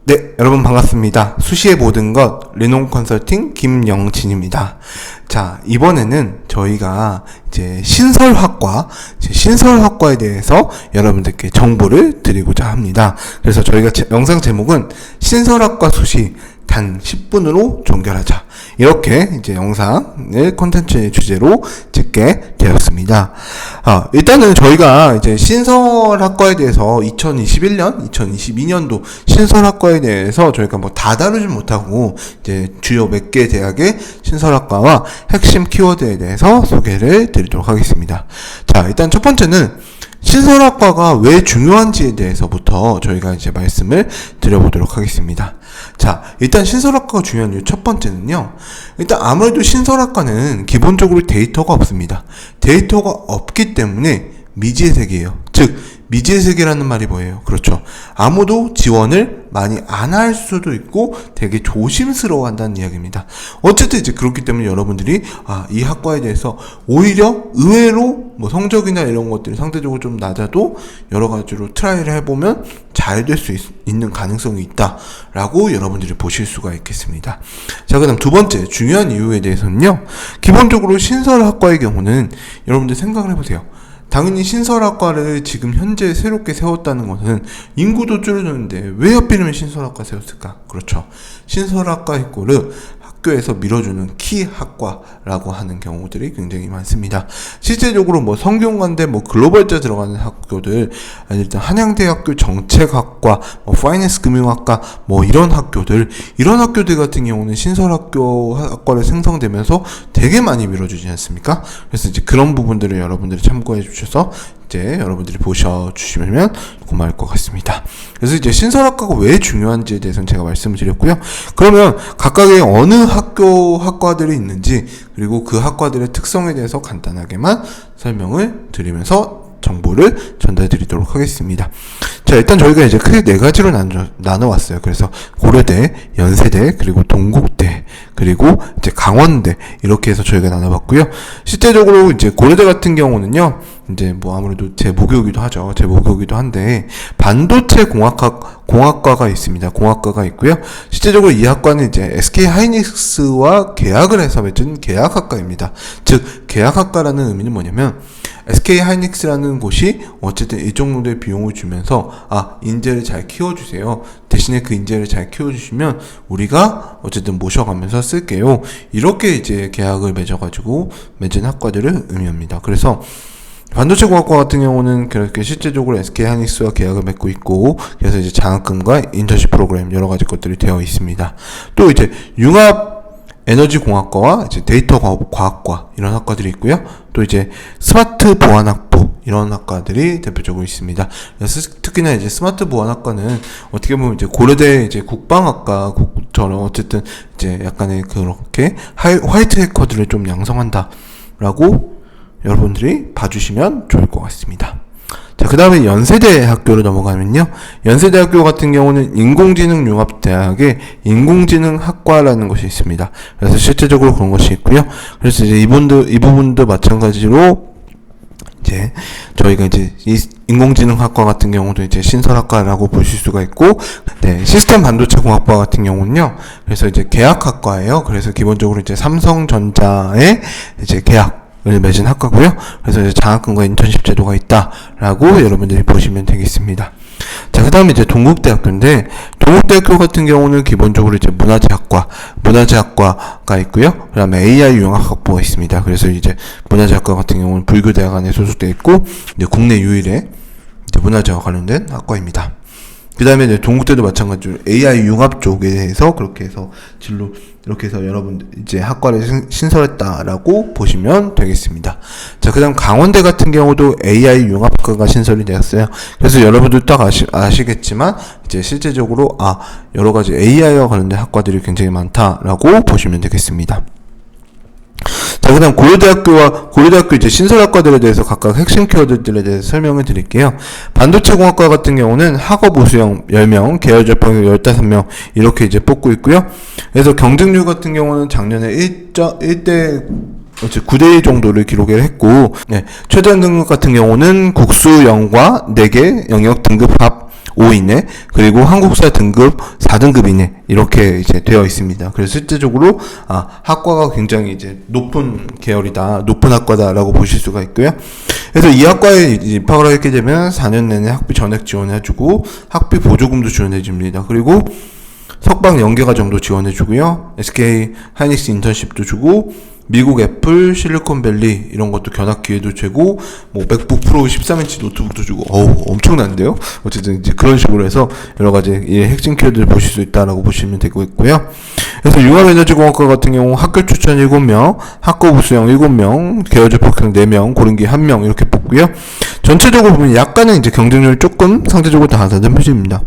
네, 여러분 반갑습니다. 수시의 모든 것 리논 컨설팅 김영진입니다. 자, 이번에는 저희가 이제 신설학과에 대해서 여러분들께 정보를 드리고자 합니다. 그래서 저희가 영상 제목은 신설학과 수시 단 10분으로 종결하자. 이렇게 이제 영상을 콘텐츠의 주제로 찍게 되었습니다. 일단은 저희가 이제 신설학과에 대해서 2021년, 2022년도 신설학과에 대해서 저희가 뭐 다 다루진 못하고 이제 주요 몇 개 대학의 신설학과와 핵심 키워드에 대해서 소개를 드리도록 하겠습니다. 자, 일단 첫 번째는 신설학과가 왜 중요한지에 대해서부터 저희가 이제 말씀을 드려보도록 하겠습니다. 자, 일단 신설학과가 중요한 이유 첫 번째는요. 일단 아무래도 신설학과는 기본적으로 데이터가 없습니다. 데이터가 없기 때문에 미지의 세계예요. 즉, 미지의 세계라는 말이 뭐예요? 그렇죠. 아무도 지원을 많이 안 할 수도 있고 되게 조심스러워 한다는 이야기입니다. 어쨌든 이제 그렇기 때문에 여러분들이 이 학과에 대해서 오히려 의외로 뭐 성적이나 이런 것들이 상대적으로 좀 낮아도 여러 가지로 트라이를 해보면 잘 될 수 있는 가능성이 있다라고 여러분들이 보실 수가 있겠습니다. 자, 그 다음 두 번째 중요한 이유에 대해서는요. 기본적으로 신설학과의 경우는 여러분들 생각을 해보세요. 당연히 신설학과를 지금 현재 새롭게 세웠다는 것은 인구도 줄어드는데 왜 하필이면 신설학과 세웠을까? 그렇죠. 신설학과 이꼬르 학교에서 밀어주는 키 학과라고 하는 경우들이 굉장히 많습니다. 실제적으로 뭐 성균관대 뭐 글로벌자 들어가는 학교들, 일단 한양대학교 정책학과, 뭐 파이낸스 금융학과, 뭐 이런 학교들 같은 경우는 신설학교 학과를 생성되면서 되게 많이 밀어주지 않습니까? 그래서 이제 그런 부분들을 여러분들이 참고해 주셔서 이제 여러분들이 보셔주시면 고마울 것 같습니다. 그래서 이제 신설학과가 왜 중요한지에 대해서는 제가 말씀을 드렸고요. 그러면 각각의 어느 학과들이 있는지, 그리고 그 학과들의 특성에 대해서 간단하게만 설명을 드리면서 정보를 전달해 드리도록 하겠습니다. 자, 일단 저희가 이제 크게 네 가지로 나눠왔어요. 그래서 고려대, 연세대, 그리고 동국대, 그리고 이제 강원대, 이렇게 해서 저희가 나눠봤고요. 실제적으로 이제 고려대 같은 경우는요, 이제 뭐 아무래도 제 모교이기도 하죠. 제 모교이기도 한데, 반도체 공학과가 있습니다. 공학과가 있고요. 실제적으로 이 학과는 이제 SK 하이닉스와 계약을 해서 맺은 계약학과입니다. 즉, 계약학과라는 의미는 뭐냐면, SK 하이닉스라는 곳이 어쨌든 이 정도의 비용을 주면서 인재를 잘 키워주세요. 대신에 그 인재를 잘 키워주시면 우리가 어쨌든 모셔가면서 쓸게요. 이렇게 이제 계약을 맺은 학과들을 의미합니다. 그래서 반도체 공학과 같은 경우는 그렇게 실제적으로 SK 하이닉스와 계약을 맺고 있고, 그래서 이제 장학금과 인턴십 프로그램 여러 가지 것들이 되어 있습니다. 또 이제 융합 에너지 공학과와 이제 데이터 과학과 이런 학과들이 있고요. 또 이제 스마트 보안학부 이런 학과들이 대표적으로 있습니다. 그래서 특히나 이제 스마트 보안학과는 어떻게 보면 이제 고려대 이제 국방학과처럼 어쨌든 이제 약간의 그렇게 화이트 해커들을 좀 양성한다라고 여러분들이 봐주시면 좋을 것 같습니다. 자, 그 다음에 연세대 학교로 넘어가면요. 연세대 학교 같은 경우는 인공지능융합대학의 인공지능학과라는 것이 있습니다. 그래서 실제적으로 그런 것이 있고요. 그래서 이제 이 부분도 마찬가지로 이제 저희가 이제 이 인공지능학과 같은 경우도 이제 신설학과라고 보실 수가 있고, 네, 시스템 반도체 공학과 같은 경우는요. 그래서 이제 계약학과예요. 그래서 기본적으로 이제 삼성전자의 이제 계약 을 맺은 학과고요. 그래서 이제 장학금과 인턴십 제도가 있다라고 여러분들이 보시면 되겠습니다. 자, 그 다음에 이제 동국대학교인데, 동국대학교 같은 경우는 기본적으로 이제 문화재학과가 있고요. 그 다음에 AI 융합학부가 있습니다. 그래서 이제 문화재학과 같은 경우는 불교대학 안에 소속되어 있고, 이제 국내 유일의 이제 문화재와 관련된 학과입니다. 그 다음에 이제 동국대도 마찬가지로 AI 융합 쪽에 대해서 그렇게 해서 진로, 이렇게 해서 여러분들 이제 학과를 신설했다라고 보시면 되겠습니다. 자, 그 다음 강원대 같은 경우도 AI 융합학과가 신설이 되었어요. 그래서 여러분들 딱 아시겠지만, 이제 실제적으로, 여러 가지 AI와 관련된 학과들이 굉장히 많다라고 보시면 되겠습니다. 자, 그 다음 고려대학교 이제 신설학과들에 대해서 각각 핵심 키워드들에 대해서 설명을 드릴게요. 반도체 공학과 같은 경우는 학업 우수형 10명, 계열 접학력 15명, 이렇게 이제 뽑고 있고요. 그래서 경쟁률 같은 경우는 작년에 9대 1 정도를 기록을 했고, 네, 최저한 등급 같은 경우는 국수 0과 4개 영역 등급 합 5 이내, 그리고 한국사 등급 4등급 이내 이렇게 이제 되어 있습니다. 그래서 실제적으로 학과가 굉장히 이제 높은 계열이다, 높은 학과다라고 보실 수가 있고요. 그래서 이 학과에 입학을 하게 되면 4년 내내 학비 전액 지원해주고 학비 보조금도 지원해줍니다. 그리고 석방 연계과정도 지원해주고요. SK 하이닉스 인턴십도 주고 미국 애플, 실리콘밸리 이런 것도 견학 기회도 주고 뭐 맥북 프로 13인치 노트북도 주고 엄청난데요. 어쨌든 이제 그런 식으로 해서 여러 가지 핵심 키워드를 보실 수 있다라고 보시면 되고 있고요. 그래서 융합에너지공학과 같은 경우 학교 추천 7명, 학과 우수형 7명, 계열적 합격 4명, 고른기 1명 이렇게 뽑고요. 전체적으로 보면 약간은 이제 경쟁률이 조금 상대적으로 다 낮은 편입니다.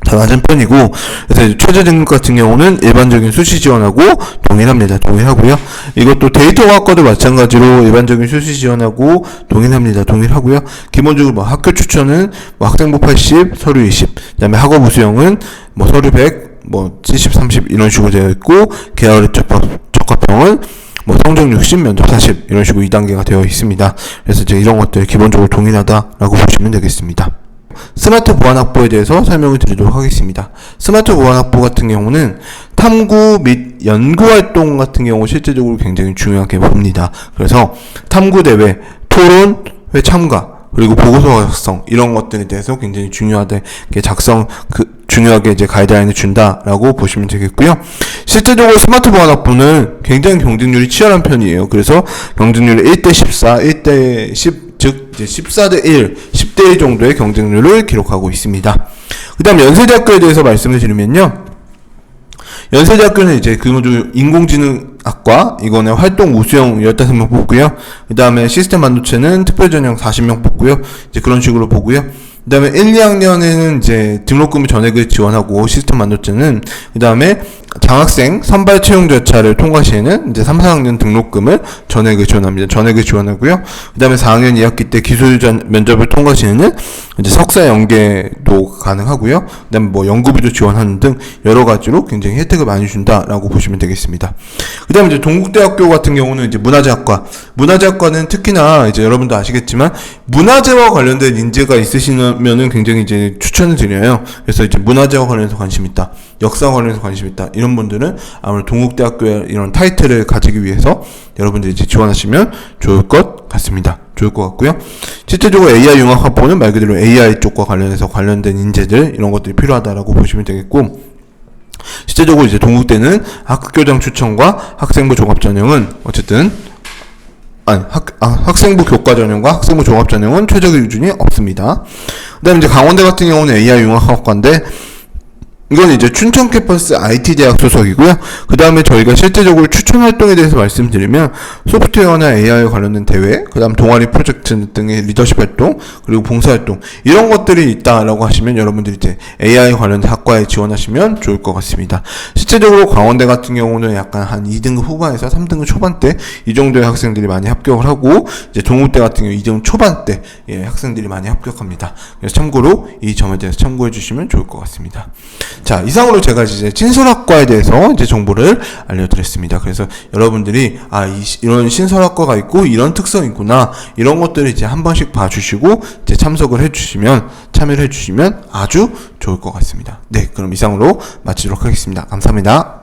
다 낮은 편이고, 그래서 최저 등급 같은 경우는 일반적인 수시 지원하고 동일합니다. 동일하고요. 이것도 데이터과학과도 마찬가지로 일반적인 수시 지원하고 동일합니다. 동일하고요. 기본적으로 뭐 학교 추천은 뭐 학생부 80, 서류 20, 그다음에 학업 우수형은 뭐 서류 100, 뭐 70, 30 이런 식으로 되어 있고, 계열적 적합형은 뭐 성적 60, 면접 40 이런 식으로 2단계가 되어 있습니다. 그래서 이제 이런 것들 기본적으로 동일하다라고 보시면 되겠습니다. 스마트 보안학부에 대해서 설명을 드리도록 하겠습니다. 스마트 보안학부 같은 경우는 탐구 및 연구활동 같은 경우 실제적으로 굉장히 중요하게 봅니다. 그래서 탐구대회, 토론회 참가, 그리고 보고서 작성 이런 것들에 대해서 굉장히 중요하게 중요하게 이제 가이드라인을 준다라고 보시면 되겠고요. 실제적으로 스마트 보안학부는 굉장히 경쟁률이 치열한 편이에요. 그래서 경쟁률이 1대 14, 1대 10, 즉 이제 14대 1, 10대 1 정도의 경쟁률을 기록하고 있습니다. 그다음 연세대학교에 대해서 말씀을 드리면요. 연세대학교는 이제 기본적으로 인공지능학과, 이거는 활동 우수형 15명 뽑고요. 그 다음에 시스템 반도체는 특별전형 40명 뽑고요. 이제 그런 식으로 보고요. 그 다음에 1, 2학년에는 이제 등록금 전액을 지원하고 시스템 반도체는, 그 다음에 장학생 선발 채용 절차를 통과 시에는 이제 3, 4학년 등록금을 전액을 지원합니다. 전액을 지원하고요. 그 다음에 4학년 2학기 때 기술 면접을 통과 시에는 이제 석사 연계도 가능하고요. 그 다음에 뭐 연구비도 지원하는 등 여러 가지로 굉장히 혜택을 많이 준다라고 보시면 되겠습니다. 그 다음에 이제 동국대학교 같은 경우는 이제 문화재학과는 특히나 이제 여러분도 아시겠지만 문화재와 관련된 인재가 있으시면은 굉장히 이제 추천을 드려요. 그래서 이제 문화재와 관련해서 관심 있다, 역사와 관련해서 관심 있다, 이런 분들은 아무래도 동국대학교의 이런 타이틀을 가지기 위해서 여러분들이 이제 지원하시면 좋을 것 같습니다. 좋을 것 같고요. 실제적으로 AI 융합학부는 말 그대로 AI 쪽과 관련해서 관련된 인재들 이런 것들이 필요하다라고 보시면 되겠고, 실제적으로 이제 동국대는 학교장 추천과 학생부 종합 전형은 어쨌든 학생부 교과 전형과 학생부 종합 전형은 최저 기준이 없습니다. 그다음에 이제 강원대 같은 경우는 AI 융합학과인데 이건 이제 춘천 캠퍼스 IT대학 소속이고요. 그 다음에 저희가 실제적으로 추천 활동에 대해서 말씀드리면 소프트웨어나 AI에 관련된 대회, 그 다음 동아리 프로젝트 등의 리더십 활동, 그리고 봉사활동 이런 것들이 있다라고 하시면 여러분들이 이제 AI 관련된 학과에 지원하시면 좋을 것 같습니다. 실제적으로 강원대 같은 경우는 약간 한 2등급 후반에서 3등급 초반대 이 정도의 학생들이 많이 합격을 하고, 이제 동국대 같은 경우 2등급 초반대 학생들이 많이 합격합니다. 그래서 참고로 이 점에 대해서 참고해 주시면 좋을 것 같습니다. 자, 이상으로 제가 이제 신설학과에 대해서 이제 정보를 알려드렸습니다. 그래서 여러분들이 이런 신설학과가 있고 이런 특성이 있구나, 이런 것들을 이제 한 번씩 봐주시고 이제 참여를 해주시면 아주 좋을 것 같습니다. 네, 그럼 이상으로 마치도록 하겠습니다. 감사합니다.